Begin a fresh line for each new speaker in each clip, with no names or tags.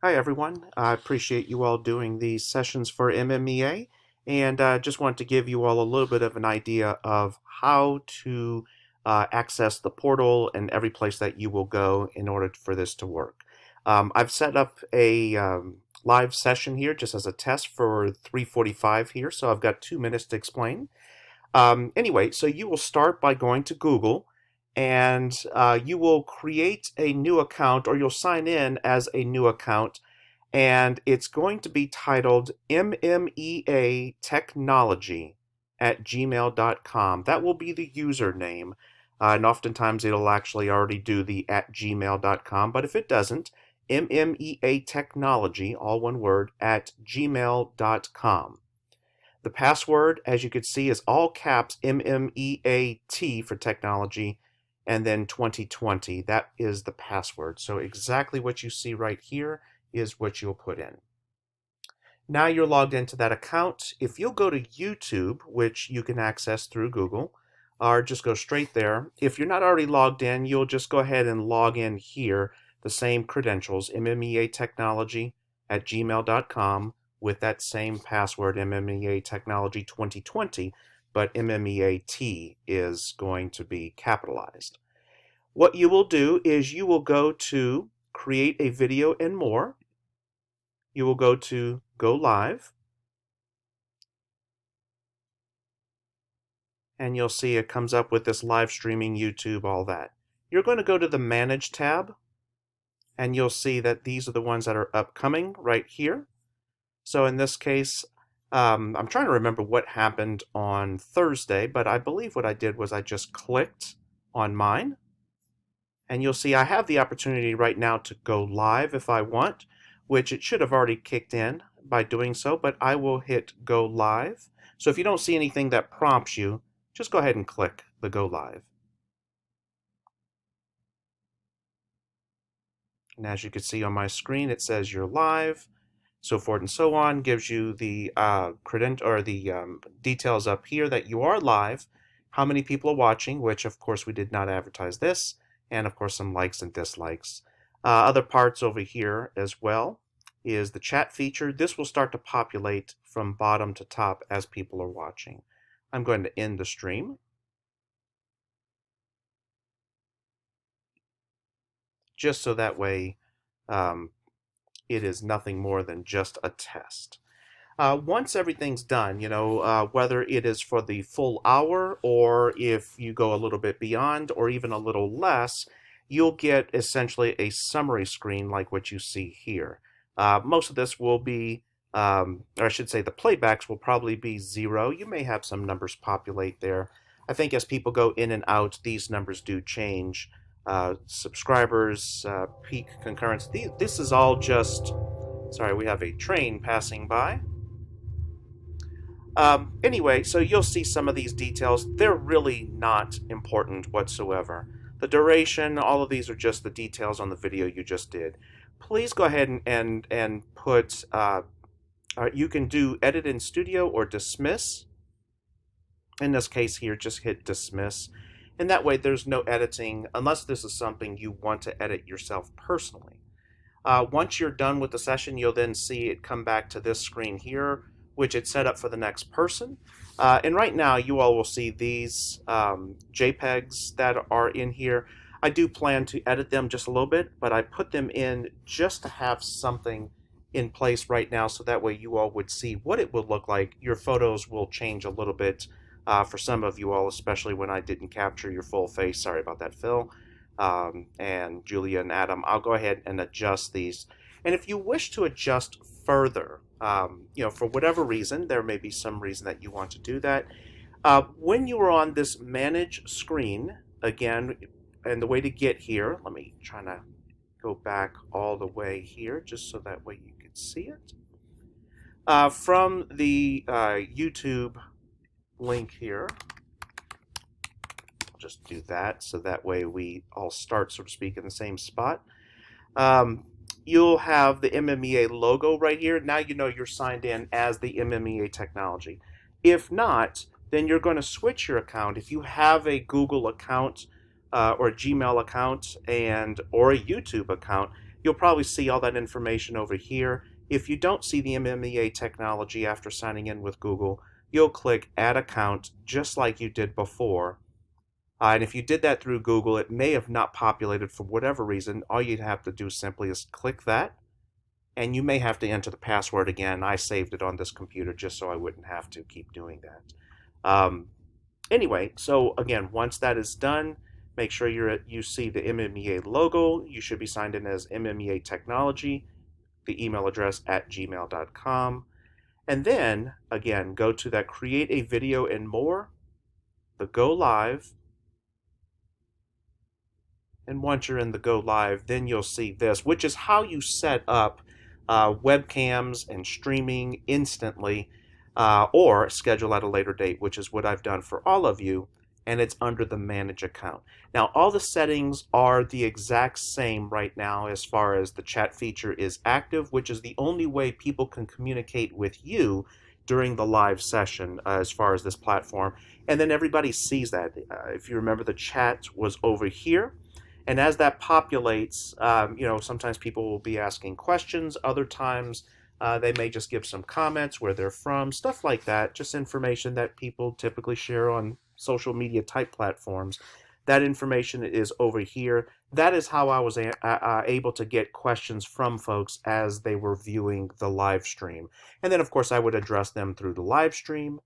Hi, everyone. I appreciate you all doing these sessions for MMEA, and just want to give you all a little bit of an idea of how to access the portal and every place that you will go in order for this to work. I've set up a live session here just as a test for 3:45 here, so I've got 2 minutes to explain. Anyway, so you will start by going to Google and you will create a new account or you'll sign in as a new account and it's going to be titled MMEA Technology at gmail.com. That will be the username. And oftentimes it'll actually already do the at gmail.com, but if it doesn't, MMEA Technology, all one word, at gmail.com. The password, as you can see, is all caps MMEAT for technology and then 2020. That is the password. So exactly what you see right here is what you'll put in. Now you're logged into that account. If you'll go to YouTube, which you can access through Google, or just go straight there. If you're not already logged in, you'll just go ahead and log in here, the same credentials, MMEA Technology at gmail.com with that same password, MMEA Technology 2020, but MMEAT is going to be capitalized. What you will do is you will go to Create a Video and More. You will go to Go Live, and you'll see it comes up with this live streaming, YouTube, all that. You're going to go to the Manage tab, and you'll see that these are the ones that are upcoming right here. So in this case, I'm trying to remember what happened on Thursday, but I believe what I did was I just clicked on mine, and you'll see I have the opportunity right now to go live if I want, which it should have already kicked in by doing so, but I will hit go live. So if you don't see anything that prompts you, just go ahead and click the go live. And as you can see on my screen, it says you're live, so forth and so on. Gives you the details up here that you are live, how many people are watching, which of course we did not advertise this, and of course some likes and dislikes. Other parts over here as well is the chat feature. This will start to populate from bottom to top as people are watching. I'm going to end the stream, just so that way um, it is nothing more than just a test. Once everything's done, whether it is for the full hour or if you go a little bit beyond or even a little less, you'll get essentially a summary screen like what you see here. Most of this will be, or I should say the playbacks will probably be 0. You may have some numbers populate there. I think as people go in and out, these numbers do change. Subscribers, peak concurrence, this is all just, sorry, we have a train passing by. Anyway, so you'll see some of these details. They're really not important whatsoever. The duration, all of these are just the details on the video you just did. Please go ahead and put, you can do edit in studio or dismiss. In this case here, just hit dismiss. And that way there's no editing unless this is something you want to edit yourself personally. Once you're done with the session, you'll then see it come back to this screen here, which it's set up for the next person. And right now, you all will see these JPEGs that are in here. I do plan to edit them just a little bit, but I put them in just to have something in place right now so that way you all would see what it would look like. Your photos will change a little bit for some of you all, especially when I didn't capture your full face. Sorry about that, Phil. And Julia and Adam, I'll go ahead and adjust these. And if you wish to adjust further, for whatever reason, there may be some reason that you want to do that. When you are on this manage screen, again, and the way to get here, let me try to go back all the way here just so that way you can see it. From the YouTube link here, just do that so that way we all start, so to speak, in the same spot. You'll have the MMEA logo right here. Now you know you're signed in as the MMEA Technology. If not, then you're going to switch your account. If you have a Google account or a Gmail account or a YouTube account, You'll probably see all that information over here. If you don't see the MMEA technology after signing in with Google, you'll click Add Account just like you did before. And if you did that through Google, it may have not populated for whatever reason. All you'd have to do simply is click that, and you may have to enter the password again. I saved it on this computer just so I wouldn't have to keep doing that. Anyway, so again, once that is done, make sure you see the MMEA logo. You should be signed in as MMEA Technology, the email address at gmail.com. And then, again, go to that Create a Video and More, the Go Live. And once you're in the Go Live, then you'll see this, which is how you set up webcams and streaming instantly, or schedule at a later date, which is what I've done for all of you, and it's under the Manage Account. Now, all the settings are the exact same right now as far as the chat feature is active, which is the only way people can communicate with you during the live session as far as this platform. And then everybody sees that. If you remember, the chat was over here. And as that populates, sometimes people will be asking questions. Other times, they may just give some comments, where they're from, stuff like that. Just information that people typically share on social media type platforms. That information is over here. That is how I was able to get questions from folks as they were viewing the live stream. And then, of course, I would address them through the live stream.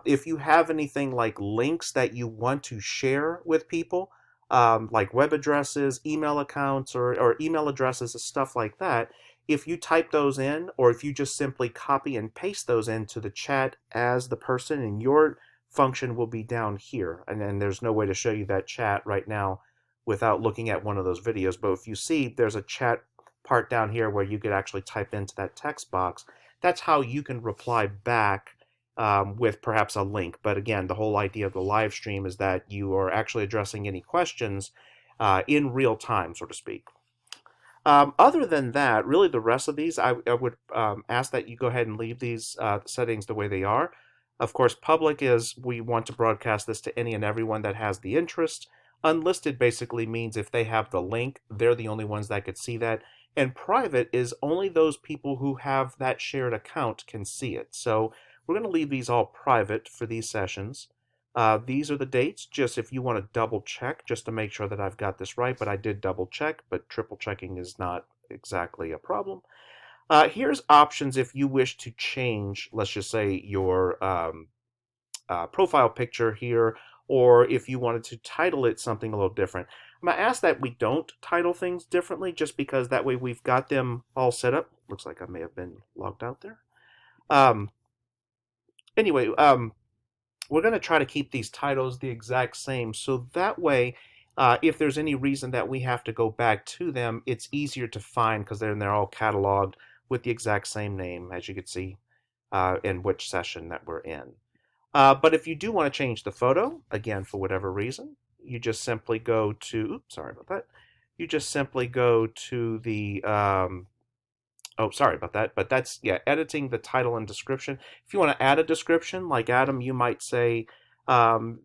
If you have anything like links that you want to share with people, like web addresses, email accounts, or email addresses and stuff like that, if you type those in, or if you just simply copy and paste those into the chat as the person, and your function will be down here. And then there's no way to show you that chat right now without looking at one of those videos. But if you see, there's a chat part down here where you could actually type into that text box. That's how you can reply back with perhaps a link. But again, the whole idea of the live stream is that you are actually addressing any questions in real time, so to speak. Other than that, really the rest of these, I would ask that you go ahead and leave these settings the way they are. Of course, public is we want to broadcast this to any and everyone that has the interest. Unlisted basically means if they have the link, they're the only ones that could see that. And private is only those people who have that shared account can see it. So we're going to leave these all private for these sessions. These are the dates, just if you want to double check, just to make sure that I've got this right, but I did double check, but triple checking is not exactly a problem. Here's options if you wish to change, let's just say, your profile picture here, or if you wanted to title it something a little different. I'm going to ask that we don't title things differently, just because that way we've got them all set up. Looks like I may have been logged out there. Anyway, we're going to try to keep these titles the exact same, so that way, if there's any reason that we have to go back to them, it's easier to find because they're all cataloged with the exact same name, as you can see, in which session that we're in. But if you do want to change the photo, again, for whatever reason, you just simply go to, oops, sorry about that. You just simply go to the, oh, sorry about that, but that's, yeah, editing the title and description. If you want to add a description, like Adam, you might say,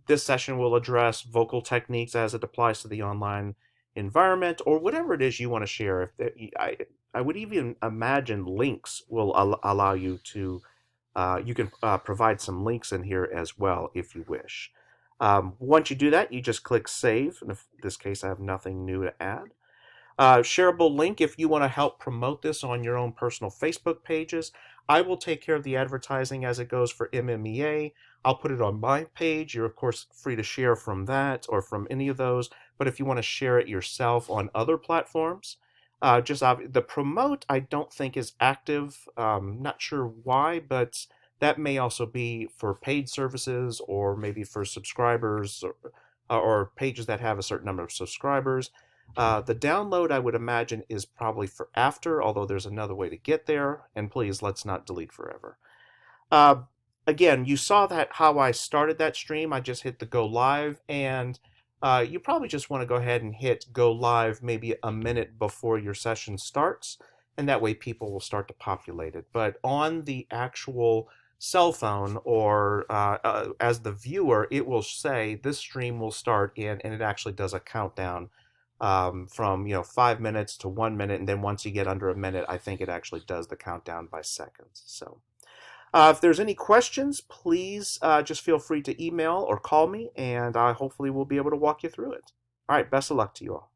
this session will address vocal techniques as it applies to the online environment, or whatever it is you want to share. I would even imagine links will allow you to, you can provide some links in here as well if you wish. Once you do that, you just click Save, and in this case I have nothing new to add. Shareable link if you want to help promote this on your own personal Facebook pages. I will take care of the advertising as it goes for MMEA. I'll put it on my page. You're, of course, free to share from that or from any of those. But if you want to share it yourself on other platforms, the promote I don't think is active. Not sure why, but that may also be for paid services or maybe for subscribers or pages that have a certain number of subscribers. The download, I would imagine, is probably for after, although there's another way to get there. And please, let's not delete forever. Again, you saw that how I started that stream. I just hit the go live, and you probably just want to go ahead and hit go live maybe a minute before your session starts, and that way people will start to populate it. But on the actual cell phone or as the viewer, it will say this stream will start in, and it actually does a countdown from 5 minutes to 1 minute, and then once you get under a minute, I think it actually does the countdown by seconds. So if there's any questions, please just feel free to email or call me, and hopefully we'll be able to walk you through it. All right, best of luck to you all.